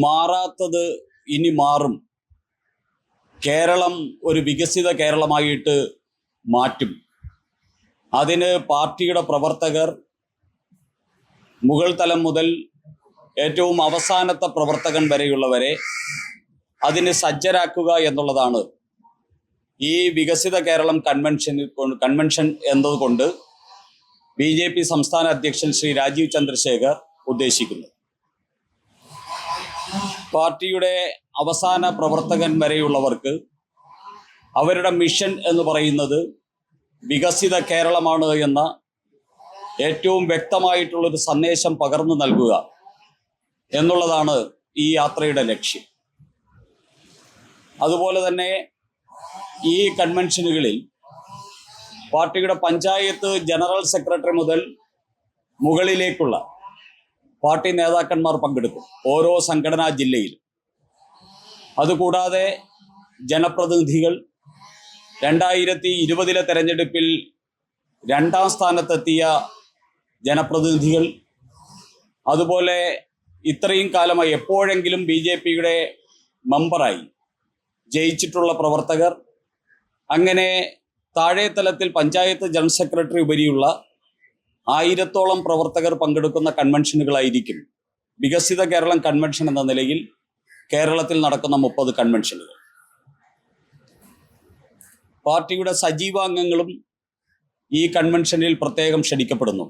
മാറാത്തത് ഇനി മാറും. കേരളം ഒരു വികസിത കേരളമായിട്ട് മാറ്റും. അതിന് പാർട്ടിയുടെ പ്രവർത്തകർ മുകൾ തലം മുതൽ ഏറ്റവും അവസാനത്തെ പ്രവർത്തകൻ വരെയുള്ളവരെ അതിന് സജ്ജരാക്കുക എന്നുള്ളതാണ് ഈ വികസിത കേരളം കൺവെൻഷൻ എന്നതുകൊണ്ട് BJP സംസ്ഥാന അധ്യക്ഷൻ ശ്രീ രാജീവ് ചന്ദ്രശേഖർ ഉദ്ദേശിക്കുന്നത്. പാർട്ടിയുടെ അവസാന പ്രവർത്തകൻ വരെയുള്ളവർക്ക് അവരുടെ മിഷൻ എന്ന് പറയുന്നത് വികസിത കേരളമാണ് എന്ന ഏറ്റവും വ്യക്തമായിട്ടുള്ളൊരു സന്ദേശം പകർന്നു നൽകുക എന്നുള്ളതാണ് ഈ യാത്രയുടെ ലക്ഷ്യം. അതുപോലെ തന്നെ ഈ കൺവെൻഷനുകളിൽ പാർട്ടിയുടെ പഞ്ചായത്ത് ജനറൽ സെക്രട്ടറി മുതൽ മുകളിലേക്കുള്ള പാർട്ടി നേതാക്കന്മാർ പങ്കെടുക്കും, ഓരോ സംഘടനാ ജില്ലയിലും. അതുകൂടാതെ ജനപ്രതിനിധികൾ, 2020 തെരഞ്ഞെടുപ്പിൽ 2ാം സ്ഥാനത്തെത്തിയ ജനപ്രതിനിധികൾ, അതുപോലെ ഇത്രയും കാലമായി എപ്പോഴെങ്കിലും BJPയുടെ മെമ്പറായി ജയിച്ചിട്ടുള്ള പ്രവർത്തകർ, അങ്ങനെ താഴെ തലത്തിൽ പഞ്ചായത്ത് ജനറൽ സെക്രട്ടറി ഉപരിയുള്ള 1000ഓളം പ്രവർത്തകർ പങ്കെടുക്കുന്ന കൺവെൻഷനുകളായിരിക്കും വികസിത കേരളം കൺവെൻഷൻ എന്ന നിലയിൽ കേരളത്തിൽ നടക്കുന്ന 30 കൺവെൻഷനുകൾ. പാർട്ടിയുടെ സജീവാംഗങ്ങളും ഈ കൺവെൻഷനിൽ പ്രത്യേകം ക്ഷണിക്കപ്പെടുന്നു.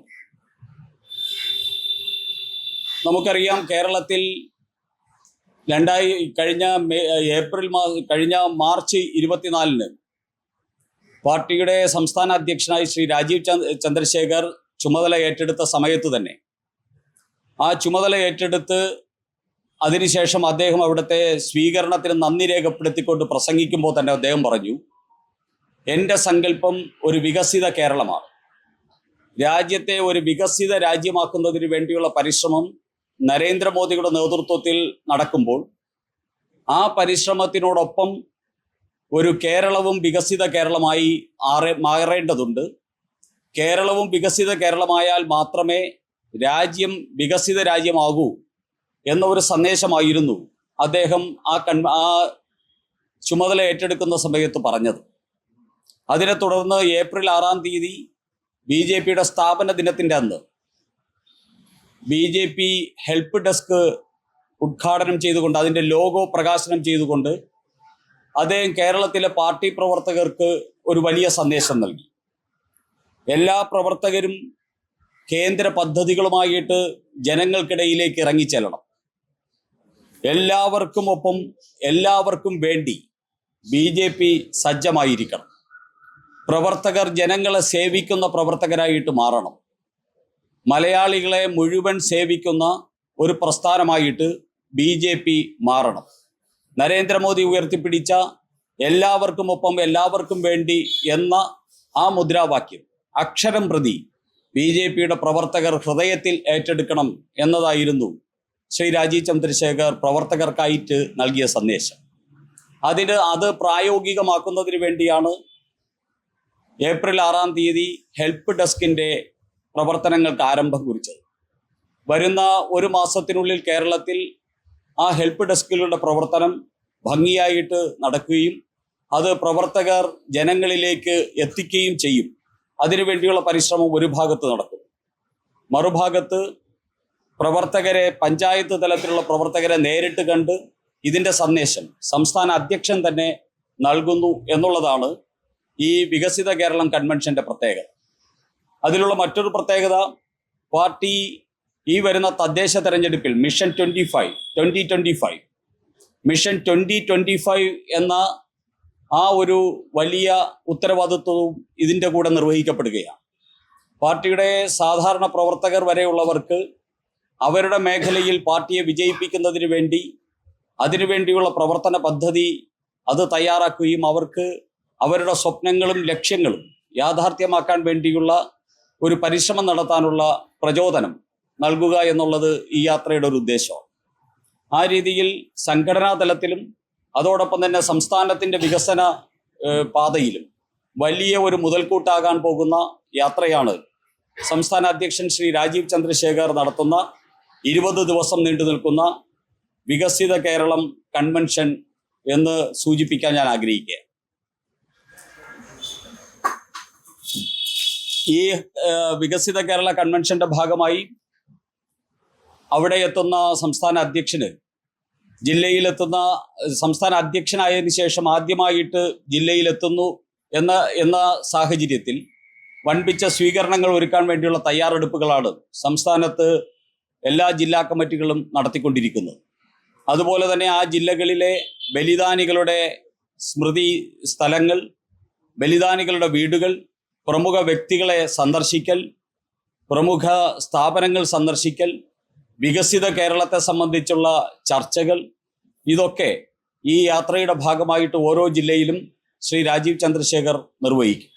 നമുക്കറിയാം, കേരളത്തിൽ കഴിഞ്ഞ മാർച്ച് 24 പാർട്ടിയുടെ സംസ്ഥാന അധ്യക്ഷനായി ശ്രീ രാജീവ് ചന്ദ്രശേഖർ ചുമതല ഏറ്റെടുത്ത സമയത്ത് തന്നെ, ആ ചുമതല ഏറ്റെടുത്ത് അതിനുശേഷം അദ്ദേഹം അവിടുത്തെ സ്വീകരണത്തിന് നന്ദി രേഖപ്പെടുത്തിക്കൊണ്ട് പ്രസംഗിക്കുമ്പോൾ തന്നെ അദ്ദേഹം പറഞ്ഞു, എൻ്റെ സങ്കല്പം ഒരു വികസിത കേരളമാണ്. രാജ്യത്തെ ഒരു വികസിത രാജ്യമാക്കുന്നതിന് വേണ്ടിയുള്ള പരിശ്രമം നരേന്ദ്രമോദിയുടെ നേതൃത്വത്തിൽ നടക്കുമ്പോൾ ആ പരിശ്രമത്തിനോടൊപ്പം ഒരു കേരളവും വികസിത കേരളമായി മാറേണ്ടതുണ്ട്. കേരളവും വികസിത കേരളമായാൽ മാത്രമേ രാജ്യം വികസിത രാജ്യമാകൂ എന്ന ഒരു സന്ദേശമായിരുന്നു അദ്ദേഹം ആ ചുമതല ഏറ്റെടുക്കുന്ന സമയത്ത് പറഞ്ഞത്. അതിനെ തുടർന്ന് ഏപ്രിൽ 6-ാം തീയതി BJPയുടെ സ്ഥാപന ദിനത്തിൻ്റെ അന്ന് BJP ഹെൽപ്പ് ഡെസ്ക് ഉദ്ഘാടനം ചെയ്തുകൊണ്ട്, അതിൻ്റെ ലോഗോ പ്രകാശനം ചെയ്തുകൊണ്ട് അദ്ദേഹം കേരളത്തിലെ പാർട്ടി പ്രവർത്തകർക്ക് ഒരു വലിയ സന്ദേശം നൽകി. എല്ലാ പ്രവർത്തകരും കേന്ദ്ര പദ്ധതികളുമായിട്ട് ജനങ്ങൾക്കിടയിലേക്ക് ഇറങ്ങിച്ചെല്ലണം. എല്ലാവർക്കും ഒപ്പം, എല്ലാവർക്കും വേണ്ടി BJP സജ്ജമായിരിക്കണം. പ്രവർത്തകർ ജനങ്ങളെ സേവിക്കുന്ന പ്രവർത്തകരായിട്ട് മാറണം. മലയാളികളെ മുഴുവൻ സേവിക്കുന്ന ഒരു പ്രസ്ഥാനമായിട്ട് BJP മാറണം. നരേന്ദ്രമോദി ഉയർത്തിപ്പിടിച്ച എല്ലാവർക്കും ഒപ്പം എല്ലാവർക്കും വേണ്ടി എന്ന ആ മുദ്രാവാക്യം അക്ഷരം പ്രതി BJPയുടെ പ്രവർത്തകർ ഹൃദയത്തിൽ ഏറ്റെടുക്കണം എന്നതായിരുന്നു ശ്രീ രാജീവ് ചന്ദ്രശേഖർ പ്രവർത്തകർക്കായിട്ട് നൽകിയ സന്ദേശം. അത് പ്രായോഗികമാക്കുന്നതിന് വേണ്ടിയാണ് ഏപ്രിൽ 6-ാം തീയതി ഹെൽപ്പ് ഡെസ്കിൻ്റെ പ്രവർത്തനങ്ങൾക്ക് ആരംഭം കുറിച്ചത്. വരുന്ന ഒരു മാസത്തിനുള്ളിൽ കേരളത്തിൽ ആ ഹെൽപ്പ് ഡെസ്കുകളുടെ പ്രവർത്തനം ഭംഗിയായിട്ട് നടക്കുകയും അത് പ്രവർത്തകർ ജനങ്ങളിലേക്ക് എത്തിക്കുകയും ചെയ്യും. അതിനുവേണ്ടിയുള്ള പരിശ്രമം ഒരു ഭാഗത്ത് നടക്കും. മറുഭാഗത്ത് പ്രവർത്തകരെ, പഞ്ചായത്ത് തലത്തിലുള്ള പ്രവർത്തകരെ നേരിട്ട് കണ്ട് ഇതിൻ്റെ സന്ദേശം സംസ്ഥാന അധ്യക്ഷൻ തന്നെ നൽകുന്നു എന്നുള്ളതാണ് ഈ വികസിത കേരളം കൺവെൻഷൻ്റെ പ്രത്യേകത. അതിലുള്ള മറ്റൊരു പ്രത്യേകത, പാർട്ടി ഈ വരുന്ന തദ്ദേശ തെരഞ്ഞെടുപ്പിൽ മിഷൻ 2025 മിഷൻ 2025 എന്ന ആ ഒരു വലിയ ഉത്തരവാദിത്വവും ഇതിൻ്റെ കൂടെ നിർവഹിക്കപ്പെടുകയാണ്. പാർട്ടിയുടെ സാധാരണ പ്രവർത്തകർ വരെയുള്ളവർക്ക് അവരുടെ മേഖലയിൽ പാർട്ടിയെ വിജയിപ്പിക്കുന്നതിന് വേണ്ടി, അതിനുവേണ്ടിയുള്ള പ്രവർത്തന പദ്ധതി അത് തയ്യാറാക്കുകയും അവർക്ക് അവരുടെ സ്വപ്നങ്ങളും ലക്ഷ്യങ്ങളും യാഥാർത്ഥ്യമാക്കാൻ വേണ്ടിയുള്ള ഒരു പരിശ്രമം നടത്താനുള്ള പ്രചോദനം നൽകുക എന്നുള്ളത് ഈ യാത്രയുടെ ഒരു ഉദ്ദേശമാണ്. ആ രീതിയിൽ സംഘടനാ തലത്തിലും അതോടൊപ്പം തന്നെ സംസ്ഥാനത്തിൻ്റെ വികസന പാതയിലും വലിയ ഒരു മുതൽക്കൂട്ടാകാൻ പോകുന്ന യാത്രയാണ് സംസ്ഥാന അധ്യക്ഷൻ ശ്രീ രാജീവ് ചന്ദ്രശേഖർ നടത്തുന്ന 20 ദിവസം നീണ്ടു നിൽക്കുന്ന വികസിത കേരളം കൺവെൻഷൻ എന്ന് സൂചിപ്പിക്കാൻ ഞാൻ ആഗ്രഹിക്കുക. ഈ വികസിത കേരള കൺവെൻഷന്റെ ഭാഗമായി അവിടെ എത്തുന്ന സംസ്ഥാന അധ്യക്ഷന് ജില്ലയിലെത്തുന്ന സംസ്ഥാന അധ്യക്ഷനായതിനു ശേഷം ആദ്യമായിട്ട് ജില്ലയിലെത്തുന്നു എന്ന സാഹചര്യത്തിൽ വൻപിച്ച സ്വീകരണങ്ങൾ ഒരുക്കാൻ വേണ്ടിയുള്ള തയ്യാറെടുപ്പുകളാണ് സംസ്ഥാനത്ത് എല്ലാ ജില്ലാ കമ്മിറ്റികളും നടത്തിക്കൊണ്ടിരിക്കുന്നത്. അതുപോലെ തന്നെ ആ ജില്ലകളിലെ ബലിദാനികളുടെ സ്മൃതി സ്ഥലങ്ങൾ, ബലിദാനികളുടെ വീടുകൾ, പ്രമുഖ വ്യക്തികളെ സന്ദർശിക്കൽ, പ്രമുഖ സ്ഥാപനങ്ങൾ സന്ദർശിക്കൽ, വികസിത കേരളത്തെ സംബന്ധിച്ചുള്ള ചർച്ചകൾ, ഇതൊക്കെ ഈ യാത്രയുടെ ഭാഗമായിട്ട് ഓരോ ജില്ലയിലും ശ്രീ രാജീവ് ചന്ദ്രശേഖർ നിർവഹിക്കും.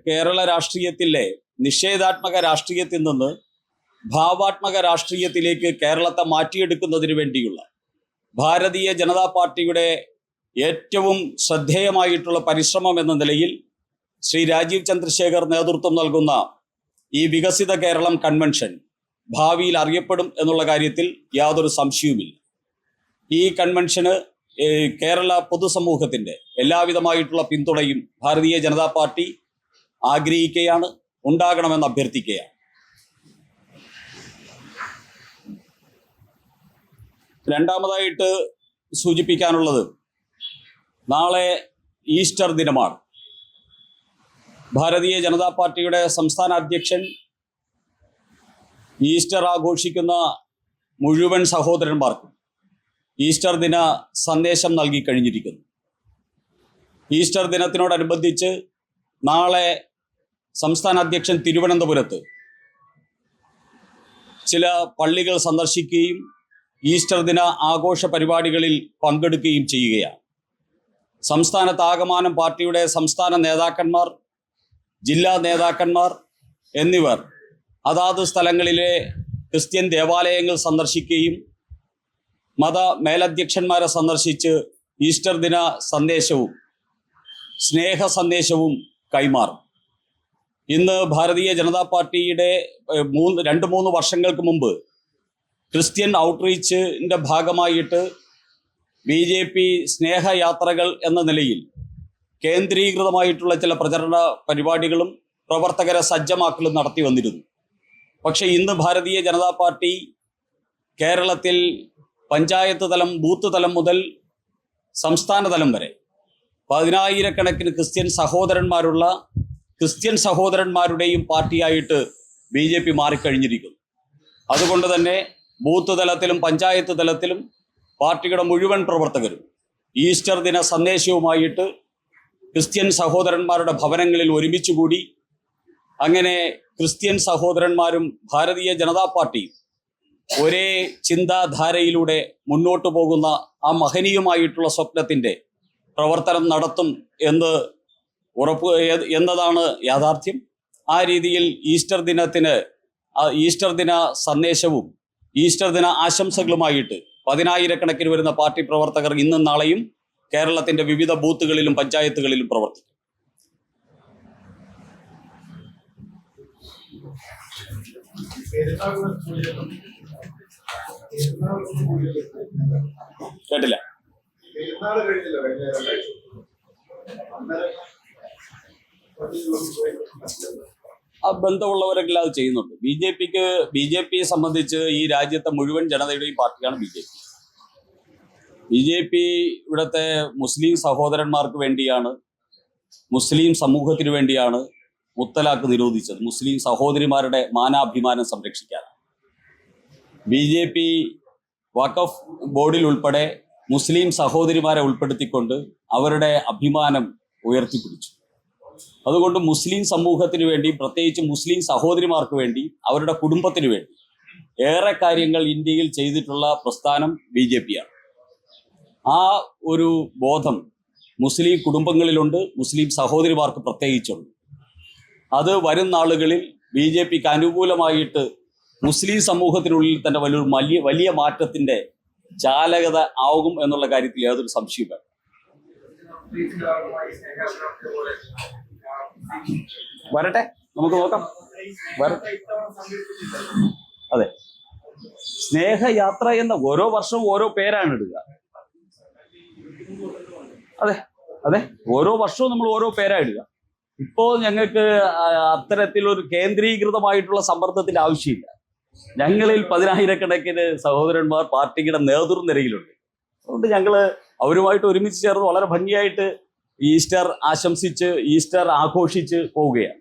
കേരള രാഷ്ട്രീയത്തിലെ നിഷേധാത്മക രാഷ്ട്രീയത്തിൽ നിന്ന് ഭാവാത്മക രാഷ്ട്രീയത്തിലേക്ക് കേരളത്തെ മാറ്റിയെടുക്കുന്നതിന് വേണ്ടിയുള്ള ഭാരതീയ ജനതാ പാർട്ടിയുടെ ഏറ്റവും ശ്രദ്ധേയമായിട്ടുള്ള പരിശ്രമം എന്ന നിലയിൽ ശ്രീ രാജീവ് ചന്ദ്രശേഖർ നേതൃത്വം നൽകുന്ന ഈ വികസിത കേരളം കൺവെൻഷൻ ഭാവിയിൽ അറിയപ്പെടും എന്നുള്ള കാര്യത്തിൽ യാതൊരു സംശയവുമില്ല. ഈ കൺവെൻഷന് കേരള പൊതുസമൂഹത്തിൻ്റെ എല്ലാവിധമായിട്ടുള്ള പിന്തുണയും ഭാരതീയ ജനതാ പാർട്ടി ആഗ്രഹിക്കുകയാണ്, ഉണ്ടാകണമെന്ന് അഭ്യർത്ഥിക്കുകയാണ്. രണ്ടാമതായിട്ട് സൂചിപ്പിക്കാനുള്ളത്, നാളെ ഈസ്റ്റർ ദിനമാണ്. ഭാരതീയ ജനതാ പാർട്ടിയുടെ സംസ്ഥാന അധ്യക്ഷൻ ഈസ്റ്റർ ആഘോഷിക്കുന്ന മുഴുവൻ സഹോദരന്മാർക്കും ഈസ്റ്റർ ദിന സന്ദേശം നൽകി കഴിഞ്ഞിരിക്കുന്നു. ഈസ്റ്റർ ദിനത്തിനോടനുബന്ധിച്ച് നാളെ സംസ്ഥാന അധ്യക്ഷൻ തിരുവനന്തപുരത്ത് ചില പള്ളികൾ സന്ദർശിക്കുകയും ഈസ്റ്റർ ദിന ആഘോഷ പരിപാടികളിൽ പങ്കെടുക്കുകയും ചെയ്യുകയാണ്. സംസ്ഥാനത്താകമാനം പാർട്ടിയുടെ സംസ്ഥാന നേതാക്കന്മാർ, ജില്ലാ നേതാക്കന്മാർ എന്നിവർ അതാത് സ്ഥലങ്ങളിലെ ക്രിസ്ത്യൻ ദേവാലയങ്ങൾ സന്ദർശിക്കുകയും മത മേലധ്യക്ഷന്മാരെ സന്ദർശിച്ച് ഈസ്റ്റർ ദിന സന്ദേശവും സ്നേഹ സന്ദേശവും കൈമാറും. ഇന്ന് ഭാരതീയ ജനതാ പാർട്ടിയുടെ 2-3 വർഷങ്ങൾക്ക് മുമ്പ് ക്രിസ്ത്യൻ ഔട്ട്റീച്ചിൻ്റെ ഭാഗമായിട്ട് BJP സ്നേഹയാത്രകൾ എന്ന നിലയിൽ കേന്ദ്രീകൃതമായിട്ടുള്ള ചില പ്രചരണ പരിപാടികളും പ്രവർത്തകരെ സജ്ജമാക്കലും നടത്തി വന്നിരുന്നു. പക്ഷേ ഇന്ന് ഭാരതീയ ജനതാ പാർട്ടി കേരളത്തിൽ പഞ്ചായത്ത് തലം, ബൂത്ത് തലം മുതൽ സംസ്ഥാന തലം വരെ 10,000-കണക്കിന് ക്രിസ്ത്യൻ സഹോദരന്മാരുടെയും പാർട്ടിയായിട്ട് BJP മാറിക്കഴിഞ്ഞിരിക്കുന്നു. അതുകൊണ്ട് തന്നെ ബൂത്ത് തലത്തിലും പഞ്ചായത്ത് തലത്തിലും പാർട്ടിയുടെ മുഴുവൻ പ്രവർത്തകരും ഈസ്റ്റർ ദിന സന്ദേശവുമായിട്ട് ക്രിസ്ത്യൻ സഹോദരന്മാരുടെ ഭവനങ്ങളിൽ ഒരുമിച്ചുകൂടി അങ്ങനെ ക്രിസ്ത്യൻ സഹോദരന്മാരും ഭാരതീയ ജനതാ പാർട്ടിയും ഒരേ ചിന്താധാരയിലൂടെ മുന്നോട്ട് പോകുന്ന ആ മഹനീയമായിട്ടുള്ള സ്വപ്നത്തിൻ്റെ പ്രവർത്തനം നടത്തും എന്നതാണ് യാഥാർത്ഥ്യം. ആ രീതിയിൽ ഈസ്റ്റർ ദിന സന്ദേശവും ഈസ്റ്റർ ദിന ആശംസകളുമായിട്ട് 10,000-കണക്കിന് വരുന്ന പാർട്ടി പ്രവർത്തകർ ഇന്നും നാളെയും കേരളത്തിന്റെ വിവിധ ബൂത്തുകളിലും പഞ്ചായത്തുകളിലും പ്രവർത്തിക്കും. കേട്ടില്ല. ആ ബന്ധമുള്ളവരെല്ലാം അത് ചെയ്യുന്നുണ്ട്. BJP സംബന്ധിച്ച് ഈ രാജ്യത്തെ മുഴുവൻ ജനതയുടെയും പാർട്ടിയാണ് BJP ഇവിടുത്തെ മുസ്ലിം സഹോദരന്മാർക്ക് വേണ്ടിയാണ്, മുസ്ലിം സമൂഹത്തിന് വേണ്ടിയാണ് മുത്തലാഖ് നിരോധിച്ചത്. മുസ്ലിം സഹോദരിമാരുടെ മാനാഭിമാനം സംരക്ഷിക്കാനാണ്. BJP വഖഫ് ബോർഡിൽ ഉൾപ്പെടെ മുസ്ലിം സഹോദരിമാരെ ഉൾപ്പെടുത്തിക്കൊണ്ട് അവരുടെ അഭിമാനം ഉയർത്തിപ്പിടിച്ചു. അതുകൊണ്ട് മുസ്ലിം സമൂഹത്തിന് വേണ്ടി, പ്രത്യേകിച്ച് മുസ്ലിം സഹോദരിമാർക്ക് വേണ്ടി, അവരുടെ കുടുംബത്തിന് വേണ്ടി ഏറെ കാര്യങ്ങൾ ഇന്ത്യയിൽ ചെയ്തിട്ടുള്ള പ്രസ്ഥാനം BJP-യാണ്. ആ ഒരു ബോധം മുസ്ലിം കുടുംബങ്ങളിലുണ്ട്, മുസ്ലിം സഹോദരിമാർക്ക് പ്രത്യേകിച്ചുണ്ട്. അത് വരും നാളുകളിൽ BJP-ക്ക് അനുകൂലമായിട്ട് മുസ്ലിം സമൂഹത്തിനുള്ളിൽ തന്നെ വലിയ മാറ്റത്തിന്റെ ചാലകത ആകും എന്നുള്ള കാര്യത്തിൽ യാതൊരു സംശയവും. വരട്ടെ, നമുക്ക് നോക്കാം. വരട്ടെ. അതെ, സ്നേഹയാത്ര എന്ന ഓരോ വർഷവും ഓരോ പേരാണ് ഇടുക. അതെ അതെ, ഓരോ വർഷവും നമ്മൾ ഓരോ പേരാ ഇടുക. ഇപ്പോൾ ഞങ്ങൾക്ക് അത്തരത്തിലൊരു കേന്ദ്രീകൃതമായിട്ടുള്ള സമ്മർദ്ദത്തിന്റെ ആവശ്യമില്ല. ഞങ്ങളിൽ 10,000-കണക്കിന് സഹോദരന്മാർ പാർട്ടിയുടെ നേതൃനിരയിലുണ്ട്. അതുകൊണ്ട് ഞങ്ങള് അവരുമായിട്ട് ഒരുമിച്ച് ചേർന്ന് വളരെ ഭംഗിയായിട്ട് ഈസ്റ്റർ ആശംസിച്ച് ഈസ്റ്റർ ആഘോഷിച്ച് പോവുകയാണ്.